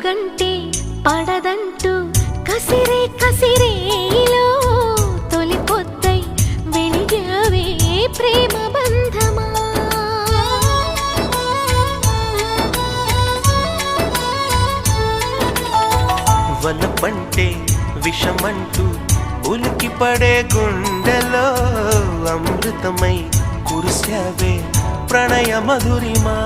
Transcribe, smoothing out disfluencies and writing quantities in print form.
వెలుగంటే పడదంటూ కసిరే కసిరేలో తొలి పొద్దై వెలిగావే ప్రేమ బంధమా. వలపంటే విషమంటూ ఉలికి పడే గుండెలో అమృతమై కురిసావే ప్రణయ మధురిమా.